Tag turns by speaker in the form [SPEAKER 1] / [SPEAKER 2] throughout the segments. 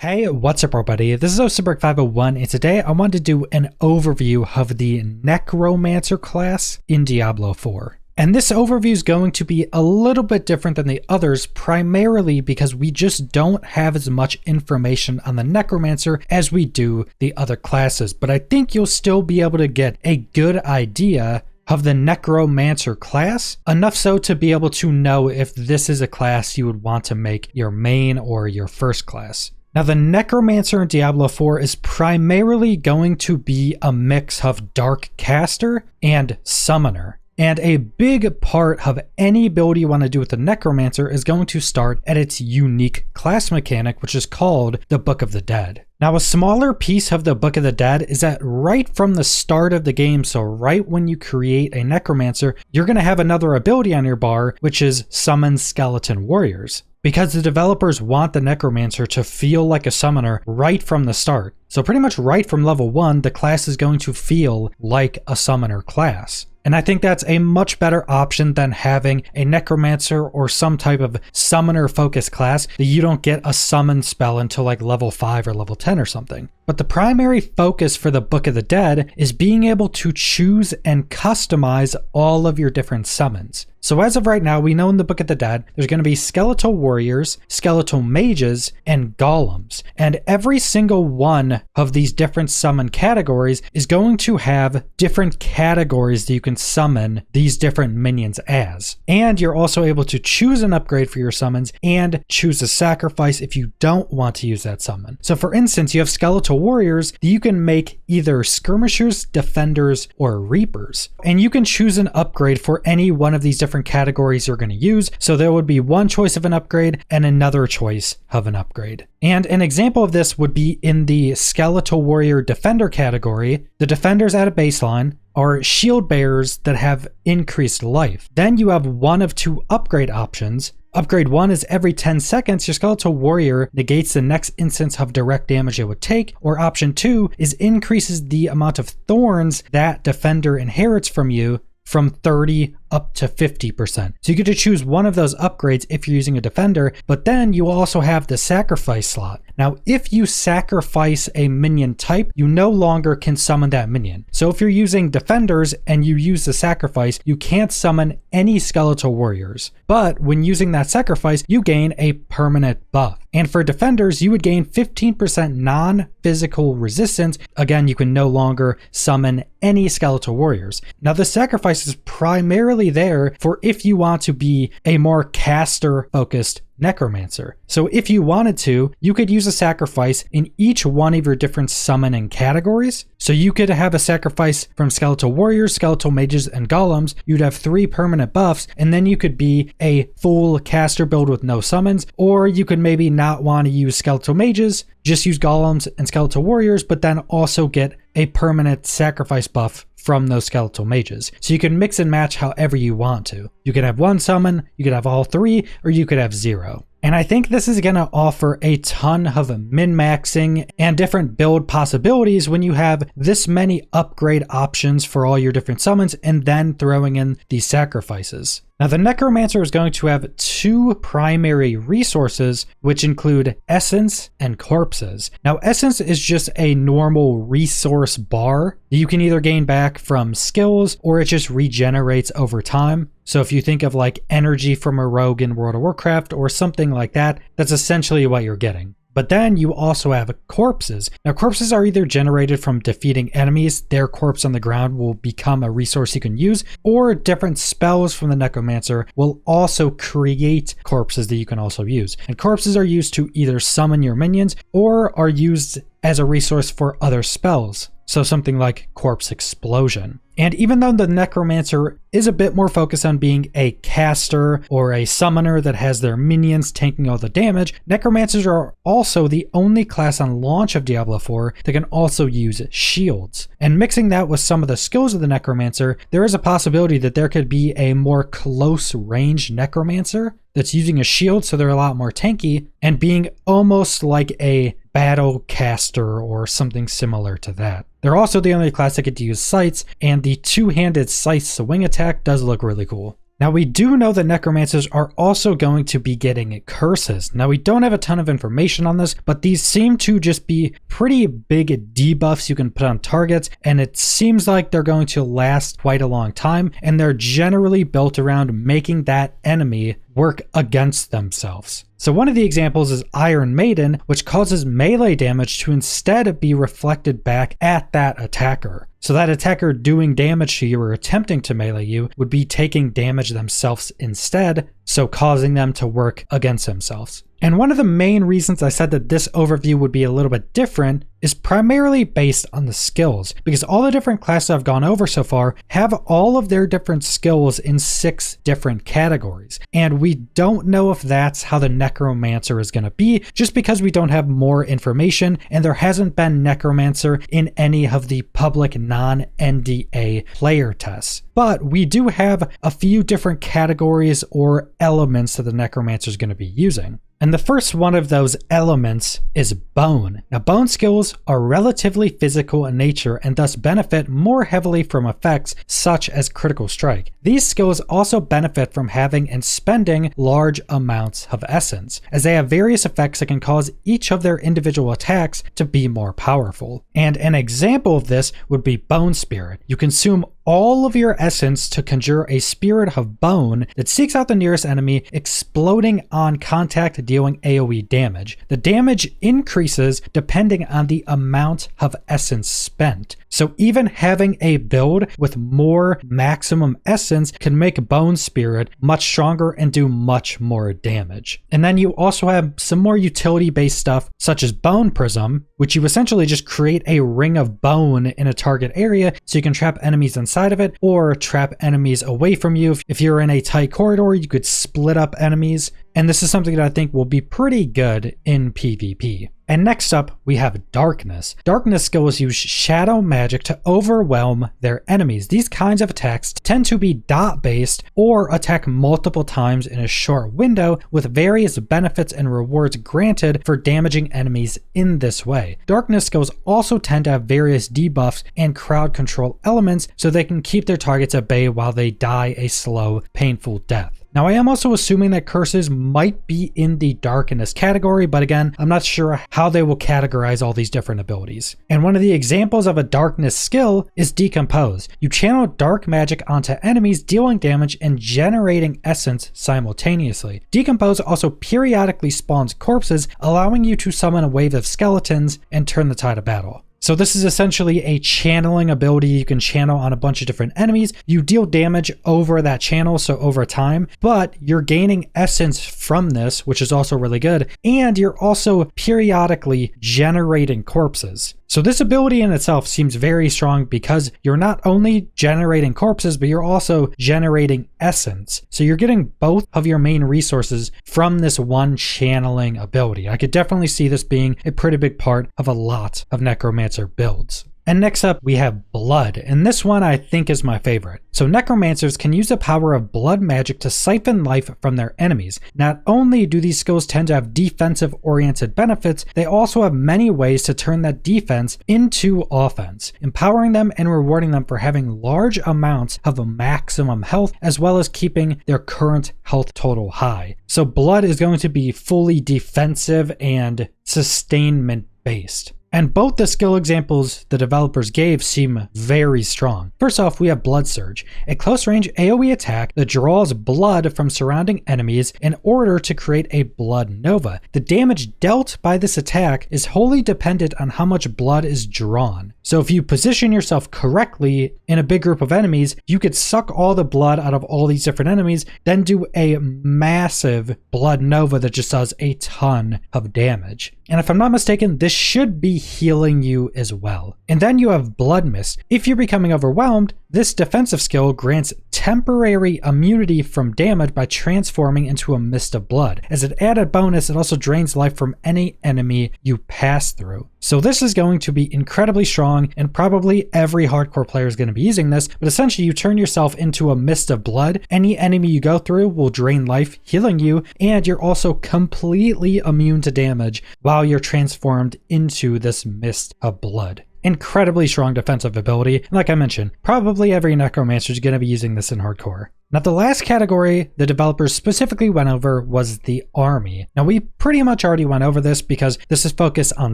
[SPEAKER 1] Hey, what's up everybody? This is Osaberg501 and today I wanted to do an overview of the Necromancer class in Diablo 4. And this overview is going to be a little bit different than the others, primarily because we just don't have as much information on the Necromancer as we do the other classes. But I think you'll still be able to get a good idea of the Necromancer class, enough so to be able to know if this is a class you would want to make your main or your first class. Now, the Necromancer in Diablo 4 is primarily going to be a mix of Dark Caster and Summoner. And a big part of any build you want to do with the Necromancer is going to start at its unique class mechanic, which is called the Book of the Dead. Now, a smaller piece of the Book of the Dead is that right from the start of the game, so right when you create a Necromancer, you're going to have another ability on your bar, which is Summon Skeleton Warriors. Because the developers want the Necromancer to feel like a summoner right from the start. So pretty much right from level 1, the class is going to feel like a summoner class. And I think that's a much better option than having a Necromancer or some type of summoner focused class that you don't get a summon spell until like level 5 or level 10 or something. But the primary focus for the Book of the Dead is being able to choose and customize all of your different summons. So as of right now, we know in the Book of the Dead, there's going to be skeletal warriors, skeletal mages, and golems. And every single one of these different summon categories is going to have different categories that you can summon these different minions as. And you're also able to choose an upgrade for your summons and choose a sacrifice if you don't want to use that summon. So for instance, you have skeletal warriors that you can make either skirmishers, defenders, or reapers. And you can choose an upgrade for any one of these different categories you're going to use. So there would be one choice of an upgrade and another choice of an upgrade. And an example of this would be in the skeletal warrior defender category. The defenders at a baseline are shield bearers that have increased life. Then you have one of two upgrade options. Upgrade 1 is every 10 seconds, your skeletal warrior negates the next instance of direct damage it would take, or option 2 is increases the amount of thorns that defender inherits from you from 30 up to 50%. So you get to choose one of those upgrades if you're using a defender, but then you also have the sacrifice slot. Now, if you sacrifice a minion type, you no longer can summon that minion. So if you're using defenders and you use the sacrifice, you can't summon any skeletal warriors. But when using that sacrifice, you gain a permanent buff. And for defenders, you would gain 15% non-physical resistance. Again, you can no longer summon any skeletal warriors. Now, the sacrifice is primarily there for if you want to be a more caster-focused Necromancer. So if you wanted to, you could use a sacrifice in each one of your different summoning categories. So you could have a sacrifice from skeletal warriors, skeletal mages, and golems. You'd have 3 permanent buffs, and then you could be a full caster build with no summons, or you could maybe not want to use skeletal mages, just use golems and skeletal warriors, but then also get a permanent sacrifice buff from those skeletal mages. So you can mix and match however you want to. You could have one summon, you could have all 3, or you could have 0. And I think this is going to offer a ton of min-maxing and different build possibilities when you have this many upgrade options for all your different summons and then throwing in these sacrifices. Now, the Necromancer is going to have 2 primary resources, which include Essence and Corpses. Now, Essence is just a normal resource bar that you can either gain back from skills or it just regenerates over time. So if you think of like energy from a rogue in World of Warcraft or something like that, that's essentially what you're getting. But then you also have corpses. Now, corpses are either generated from defeating enemies, their corpse on the ground will become a resource you can use, or different spells from the Necromancer will also create corpses that you can also use. And corpses are used to either summon your minions or are used as a resource for other spells. So something like Corpse Explosion. And even though the Necromancer is a bit more focused on being a caster or a summoner that has their minions tanking all the damage, Necromancers are also the only class on launch of Diablo 4 that can also use shields. And mixing that with some of the skills of the Necromancer, there is a possibility that there could be a more close range Necromancer that's using a shield, so they're a lot more tanky, and being almost like a battle caster or something similar to that. They're also the only class that get to use sights, and the two-handed scythe swing attack does look really cool. Now we do know that Necromancers are also going to be getting curses. Now we don't have a ton of information on this, but these seem to just be pretty big debuffs you can put on targets, and it seems like they're going to last quite a long time, and they're generally built around making that enemy work against themselves. So one of the examples is Iron Maiden, which causes melee damage to instead be reflected back at that attacker. So that attacker doing damage to you or attempting to melee you would be taking damage themselves instead, so causing them to work against themselves. And one of the main reasons I said that this overview would be a little bit different is primarily based on the skills, because all the different classes I've gone over so far have all of their different skills in 6 different categories. And we don't know if that's how the Necromancer is going to be, just because we don't have more information, and there hasn't been Necromancer in any of the public non-NDA player tests. But we do have a few different categories or elements that the Necromancer is going to be using. And the first one of those elements is Bone. Now, Bone skills are relatively physical in nature and thus benefit more heavily from effects such as Critical Strike. These skills also benefit from having and spending large amounts of essence, as they have various effects that can cause each of their individual attacks to be more powerful. And an example of this would be Bone Spirit. You consume all of your essence to conjure a spirit of bone that seeks out the nearest enemy, exploding on contact, dealing AoE damage. The damage increases depending on the amount of essence spent. So even having a build with more maximum essence can make Bone Spirit much stronger and do much more damage. And then you also have some more utility-based stuff such as Bone Prism, which you essentially just create a ring of bone in a target area so you can trap enemies inside of it or trap enemies away from you. If you're in a tight corridor, you could split up enemies. And this is something that I think will be pretty good in PvP. And next up, we have Darkness. Darkness skills use shadow magic to overwhelm their enemies. These kinds of attacks tend to be dot-based or attack multiple times in a short window, with various benefits and rewards granted for damaging enemies in this way. Darkness skills also tend to have various debuffs and crowd control elements so they can keep their targets at bay while they die a slow, painful death. Now, I am also assuming that curses might be in the Darkness category, but again, I'm not sure how they will categorize all these different abilities. And one of the examples of a Darkness skill is Decompose. You channel dark magic onto enemies, dealing damage and generating essence simultaneously. Decompose also periodically spawns corpses, allowing you to summon a wave of skeletons and turn the tide of battle. So this is essentially a channeling ability you can channel on a bunch of different enemies. You deal damage over that channel, so over time, but you're gaining essence from this, which is also really good, and you're also periodically generating corpses. So this ability in itself seems very strong because you're not only generating corpses, but you're also generating essence. So you're getting both of your main resources from this one channeling ability. I could definitely see this being a pretty big part of a lot of Necromancer builds. And next up, we have Blood, and this one I think is my favorite. So Necromancers can use the power of blood magic to siphon life from their enemies. Not only do these skills tend to have defensive-oriented benefits, they also have many ways to turn that defense into offense, empowering them and rewarding them for having large amounts of maximum health, as well as keeping their current health total high. So Blood is going to be fully defensive and sustainment-based. And both the skill examples the developers gave seem very strong. First off, we have Blood Surge, a close-range AoE attack that draws blood from surrounding enemies in order to create a blood nova. The damage dealt by this attack is wholly dependent on how much blood is drawn. So if you position yourself correctly in a big group of enemies, you could suck all the blood out of all these different enemies, then do a massive blood nova that just does a ton of damage. And if I'm not mistaken, this should be healing you as well. And then you have Blood Mist. If you're becoming overwhelmed, this defensive skill grants temporary immunity from damage by transforming into a mist of blood. As an added bonus, it also drains life from any enemy you pass through. So this is going to be incredibly strong, and probably every hardcore player is going to be using this, but essentially you turn yourself into a mist of blood. Any enemy you go through will drain life, healing you, and you're also completely immune to damage while you're transformed into this mist of blood. Incredibly strong defensive ability, and like I mentioned, probably every Necromancer is going to be using this in hardcore. Now, the last category the developers specifically went over was the army. Now, we pretty much already went over this because this is focused on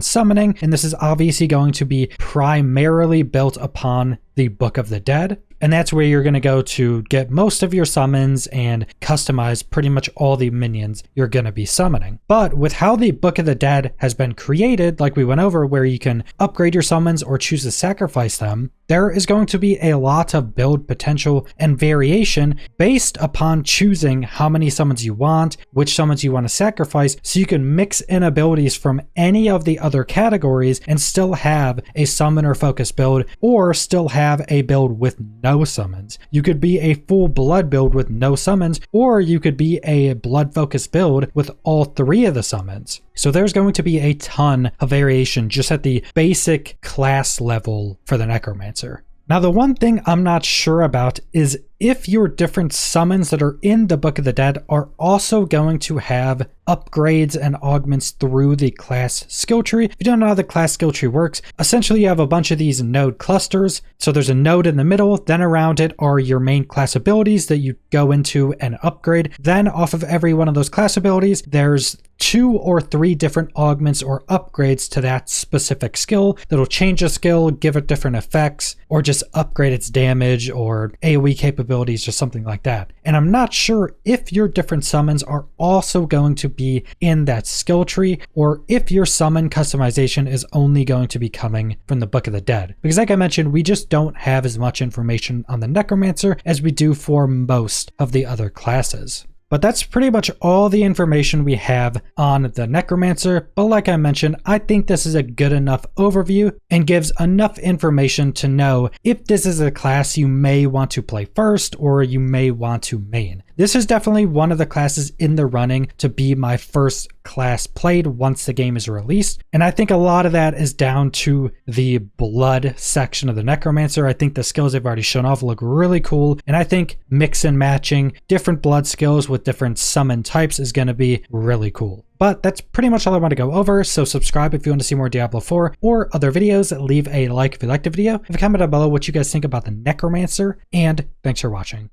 [SPEAKER 1] summoning, and this is obviously going to be primarily built upon the Book of the Dead. And that's where you're going to go to get most of your summons and customize pretty much all the minions you're going to be summoning. But with how the Book of the Dead has been created, like we went over, where you can upgrade your summons or choose to sacrifice them, there is going to be a lot of build potential and variation based upon choosing how many summons you want, which summons you want to sacrifice, so you can mix in abilities from any of the other categories and still have a summoner focused build, or still have a build with no summons. You could be a full blood build with no summons, or you could be a blood focused build with all 3 of the summons. So there's going to be a ton of variation just at the basic class level for the Necromancer. Now, the one thing I'm not sure about is if your different summons that are in the Book of the Dead are also going to have upgrades and augments through the class skill tree. If you don't know how the class skill tree works, essentially you have a bunch of these node clusters. So there's a node in the middle, then around it are your main class abilities that you go into and upgrade. Then off of every one of those class abilities, there's 2 or 3 different augments or upgrades to that specific skill that'll change a skill, give it different effects, or just upgrade its damage or AoE capabilities or something like that. And I'm not sure if your different summons are also going to be in that skill tree, or if your summon customization is only going to be coming from the Book of the Dead. Because like I mentioned, we just don't have as much information on the Necromancer as we do for most of the other classes. But that's pretty much all the information we have on the Necromancer. But like I mentioned, I think this is a good enough overview and gives enough information to know if this is a class you may want to play first or you may want to main. This is definitely one of the classes in the running to be my first class played once the game is released. And I think a lot of that is down to the blood section of the Necromancer. I think the skills they've already shown off look really cool. And I think mix and matching different blood skills with different summon types is going to be really cool. But that's pretty much all I want to go over, so subscribe if you want to see more Diablo 4 or other videos. Leave a like if you liked the video. Leave a comment down below what you guys think about the Necromancer, and thanks for watching.